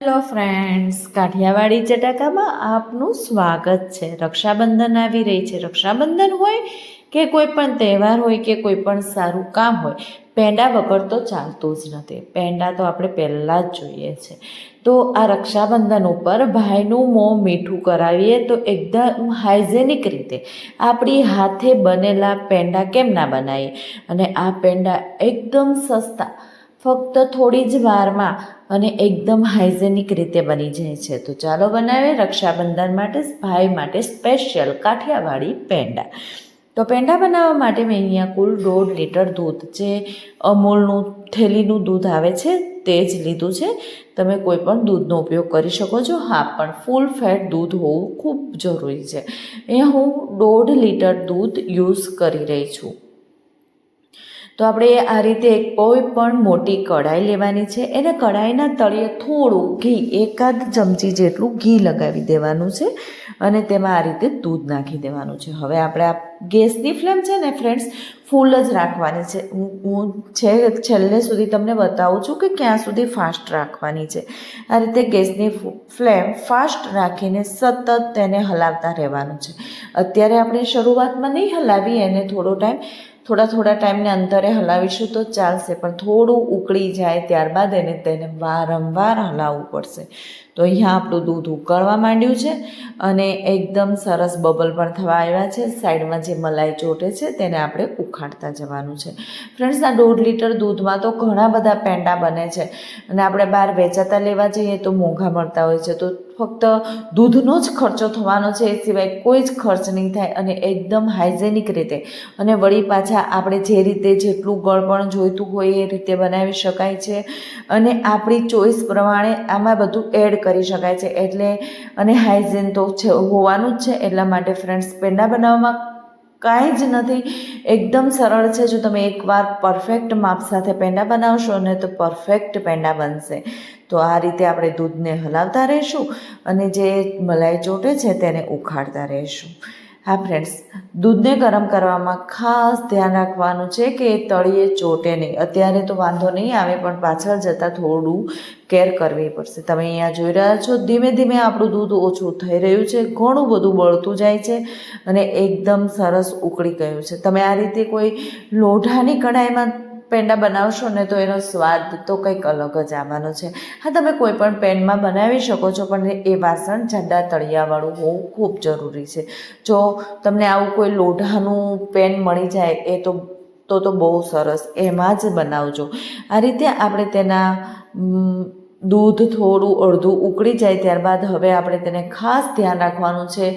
Hello friends, Kathiawadi ચટાકામાં આપનું સ્વાગત છે. રક્ષાબંધન આવી રહી છે. રક્ષાબંધન હોય કે કોઈ પણ તહેવાર હોય કે કોઈ પણ સારું કામ હોય, પેંડા વગર તો ચાલતું જ નથી. પેંડા તો આપણે પહેલાં જ જોઈએ છે. તો આ રક્ષાબંધન ઉપર ભાઈનું મોં મીઠું કરાવીએ તો એકદમ હાઇજેનિક રીતે આપણી હાથે બનેલા પેંડા કેમ ના બનાવીએ, અને આ પેંડા એકદમ સસ્તા, ફક્ત થોડી જ વારમાં અને એકદમ હાઇજેનિક રીતે બની જાય છે. તો ચાલો બનાવીએ રક્ષાબંધન માટે ભાઈ માટે સ્પેશિયલ કાઠિયાવાડી પેંડા. તો પેંડા બનાવવા માટે મેં અહીંયા કુલ 1.5 લીટર દૂધ, જે અમૂલનું થેલીનું દૂધ આવે છે તે જ લીધું છે. તમે કોઈ પણ દૂધનો ઉપયોગ કરી શકો છો. હા, પણ ફૂલ ફેટ દૂધ હોવું ખૂબ જરૂરી છે. અહીંયા હું 1.5 લીટર દૂધ યુઝ કરી રહી છું. તો આપણે આ રીતે કોઈ પણ મોટી કઢાઈ લેવાની છે. એને કઢાઈના તળિયે થોડું ઘી, એકાદ ચમચી જેટલું ઘી લગાવી દેવાનું છે અને તેમાં આ રીતે દૂધ નાખી દેવાનું છે. હવે આપણે આ ગેસની ફ્લેમ છે ને ફ્રેન્ડ્સ, ફૂલ જ રાખવાની છે. હું છેલ્લે સુધી તમને બતાવું છું કે ક્યાં સુધી ફાસ્ટ રાખવાની છે. આ રીતે ગેસની ફ્લેમ ફાસ્ટ રાખીને સતત તેને હલાવતા રહેવાનું છે. અત્યારે આપણે શરૂઆતમાં નહીં હલાવીએ, એને થોડા ટાઈમને અંતરે હલાવીશું તો ચાલશે, પણ થોડું ઉકળી જાય ત્યારબાદ તેને વારંવાર હલાવવું પડશે. તો અહીંયા આપણું દૂધ ઉકળવા માંડ્યું છે અને એકદમ સરસ બબલ પણ થવા આવ્યા છે. સાઈડમાં જે મલાઈ ચોટે છે તેને આપણે ઉખાડતા જવાનું છે. ફ્રેન્ડ્સ, આ 1.5 લીટર દૂધમાં તો ઘણા બધા પેંડા બને છે અને આપણે બહાર વેચાતા લેવા જઈએ તો મોંઘા મળતા હોય છે. તો ફક્ત દૂધનો જ ખર્ચો થવાનો છે, એ સિવાય કોઈ જ ખર્ચ નહીં થાય અને એકદમ હાઇજેનિક રીતે, અને વળી પાછા આપણે જે રીતે જેટલું ગળપણ જોઈતું હોય એ રીતે બનાવી શકાય છે અને આપણી ચોઈસ પ્રમાણે આમાં બધું એડ કરી શકાય છે. એટલે અને હાઇજેન તો છે હોવાનું જ છે. એટલા માટે ફ્રેન્ડ્સ, પેંડા બનાવવામાં કાંઈ જ નથી, એકદમ સરળ છે. જો તમે એકવાર પરફેક્ટ માપ સાથે પેંડા બનાવશો ને તો પરફેક્ટ પેંડા બનશે. તો આ રીતે આપણે દૂધને હલાવતા રહીશું અને જે મલાઈ ચોટે છે તેને ઉખાડતા રહીશું. હા ફ્રેન્ડ્સ, દૂધને ગરમ કરવામાં ખાસ ધ્યાન રાખવાનું છે કે એ તળિયે ચોટે નહીં. અત્યારે તો વાંધો નહીં આવે, પણ પાછળ જતાં થોડું કેર કરવી પડશે. તમે અહીંયા જોઈ રહ્યા છો, ધીમે ધીમે આપણું દૂધ ઓછું થઈ રહ્યું છે, ઘણું બધું બળતું જાય છે અને એકદમ સરસ ઉકળી ગયું છે. તમે આ રીતે કોઈ લોઢાની કઢાઈમાં પેંડા બનાવશો ને તો એનો સ્વાદ તો કંઈક અલગ જ આવવાનો છે. હા, તમે કોઈ પણ પેનમાં બનાવી શકો છો, પણ એ વાસણ જાડા તળિયાવાળું હોવું ખૂબ જરૂરી છે. જો તમને આવું કોઈ લોઢાનું પેન મળી જાય તો બહુ સરસ, એમાં જ બનાવજો. આ રીતે આપણે તેના દૂધ થોડું અડધું ઉકળી જાય ત્યારબાદ હવે આપણે તેને ખાસ ધ્યાન રાખવાનું છે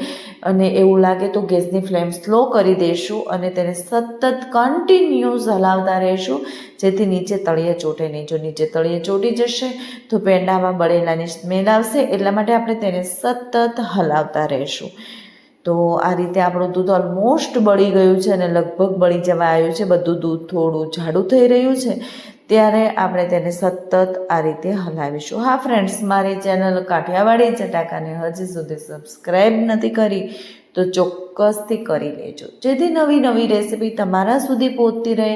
અને એવું લાગે તો ગેસની ફ્લેમ સ્લો કરી દઈશું અને તેને સતત કન્ટિન્યુઅસ હલાવતા રહીશું, જેથી નીચે તળિયે ચોટે નહીં. જો નીચે તળિયે ચોટી જશે તો પેંડામાં બળેલાની સ્મેલ આવશે. એટલા માટે આપણે તેને સતત હલાવતા રહીશું. તો આ રીતે આપણું દૂધ ઓલમોસ્ટ બળી ગયું છે અને લગભગ બળી જવા આવ્યું છે. બધું દૂધ થોડું જાડું થઈ રહ્યું છે ત્યારે આપણે તેને સતત આ રીતે હલાવીશું. હા ફ્રેન્ડ્સ, મારી ચેનલ કાઠિયાવાડી ચટાકાને હજી સુધી સબસ્ક્રાઈબ નથી કરી તો ચોક્કસથી કરી લેજો, જેથી નવી નવી રેસીપી તમારા સુધી પહોંચતી રહે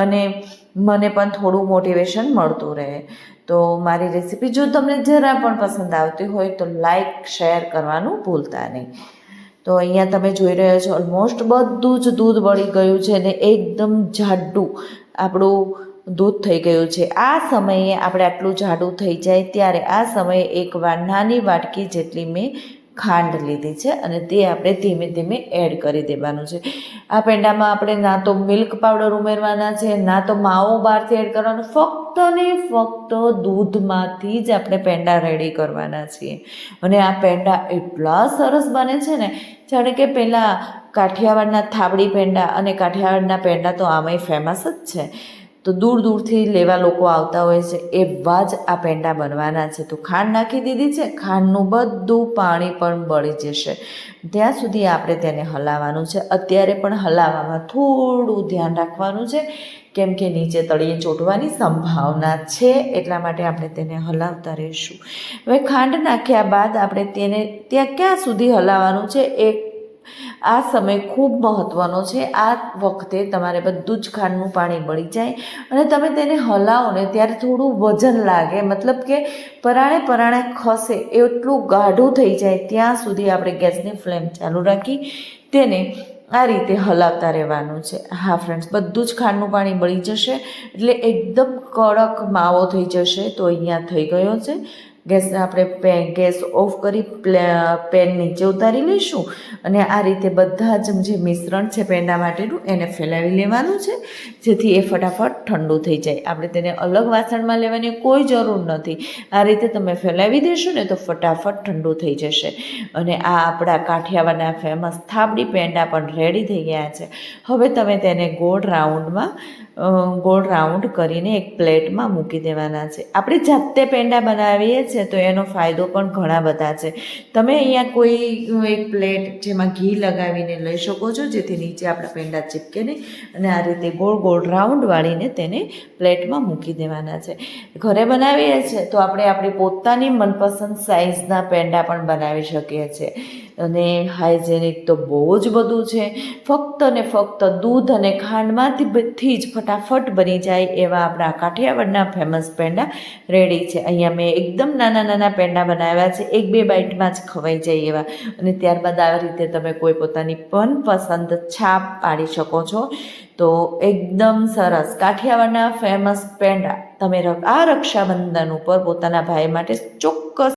અને મને પણ થોડું મોટિવેશન મળતું રહે. તો મારી રેસીપી જો તમને જરા પણ પસંદ આવતી હોય તો લાઈક શેર કરવાનું ભૂલતા નહીં. તો અહીંયા તમે જોઈ રહ્યા છો, ઓલમોસ્ટ બધું જ દૂધ બળી ગયું છે અને એકદમ જાડું આપણું દૂધ થઈ ગયું છે. આ સમયે આપણે આટલું જાડું થઈ જાય ત્યારે આ સમયે એક નાની વાટકી જેટલી મેં ખાંડ લીધી છે અને તે આપણે ધીમે ધીમે એડ કરી દેવાનું છે. આ પેંડામાં આપણે ના તો મિલ્ક પાવડર ઉમેરવાના છે, ના તો માવો બહારથી એડ કરવાનો, ફક્ત ને ફક્ત દૂધમાંથી જ આપણે પેંડા રેડી કરવાના છીએ. અને આ પેંડા એટલા સરસ બને છે ને, જાણે કે પહેલાં કાઠિયાવાડના થાબડી પેંડા, અને કાઠિયાવાડના પેંડા તો આમાંય ફેમસ જ છે, તો દૂર દૂરથી લેવા લોકો આવતા હોય છે, એવા જ આ પેંડા બનવાના છે. તો ખાંડ નાખી દીધી છે, ખાંડનું બધું પાણી પણ બળી જશે ત્યાં સુધી આપણે તેને હલાવવાનું છે. અત્યારે પણ હલાવવામાં થોડું ધ્યાન રાખવાનું છે, કેમ કે નીચે તળિયે ચોંટવાની સંભાવના છે, એટલા માટે આપણે તેને હલાવતા રહીશું. હવે ખાંડ નાખ્યા બાદ આપણે તેને ત્યાં ક્યાં સુધી હલાવવાનું છે, એક આ સમય ખૂબ મહત્ત્વનો છે. આ વખતે તમારે બધું જ ખાંડનું પાણી બળી જાય અને તમે તેને હલાવો ને ત્યારે થોડું વજન લાગે, મતલબ કે પરાણે ખસે એટલું ગાઢું થઈ જાય ત્યાં સુધી આપણે ગેસની ફ્લેમ ચાલુ રાખી તેને આ રીતે હલાવતા રહેવાનું છે. હા ફ્રેન્ડ્સ, બધું જ ખાંડનું પાણી બળી જશે એટલે એકદમ કડક માવો થઈ જશે. તો અહીંયા થઈ ગયો છે. આપણે ગેસ ઓફ કરી પેન નીચે ઉતારી લઈશું અને આ રીતે બધા જ જે મિશ્રણ છે પેંડા માટેનું એને ફેલાવી લેવાનું છે, જેથી એ ફટાફટ ઠંડુ થઈ જાય. આપણે તેને અલગ વાસણમાં લેવાની કોઈ જરૂર નથી. આ રીતે તમે ફેલાવી દેશો ને તો ફટાફટ ઠંડુ થઈ જશે. અને આ આપણા કાઠિયાવાડના ફેમસ થાબડી પેંડા પણ રેડી થઈ ગયા છે. હવે તમે તેને ગોળ રાઉન્ડ કરીને એક પ્લેટમાં મૂકી દેવાના છે. આપણે જાતે પેંડા બનાવીએ છીએ તો એનો ફાયદો પણ ઘણા બધા છે. તમે અહીંયા કોઈ એક પ્લેટ જેમાં ઘી લગાવીને લઈ શકો છો, જેથી નીચે આપણા પેંડા ચીપકે નહીં. અને આ રીતે ગોળ રાઉન્ડ વાળીને તેને પ્લેટમાં મૂકી દેવાના છે. ઘરે બનાવીએ છીએ તો આપણે આપણી પોતાની મનપસંદ સાઇઝના પેંડા પણ બનાવી શકીએ છીએ. અને હાઇજેનિક તો બહુ જ બધું છે. ફક્ત ને ફક્ત દૂધ અને ખાંડમાંથી જ ફટાફટ બની જાય એવા આપણા કાઠિયાવાડના ફેમસ પેંડા રેડી છે. અહીંયા મેં એકદમ નાના પેંડા બનાવ્યા છે, 1-2 બાઇટમાં જ ખવાઈ જાય એવા. અને ત્યારબાદ આવી રીતે તમે કોઈ પોતાની મનપસંદ છાપ પાડી શકો છો. તો એકદમ સરસ કાઠિયાવાડના ફેમસ પેંડા તમે આ રક્ષાબંધન ઉપર પોતાના ભાઈ માટે ચોક્કસ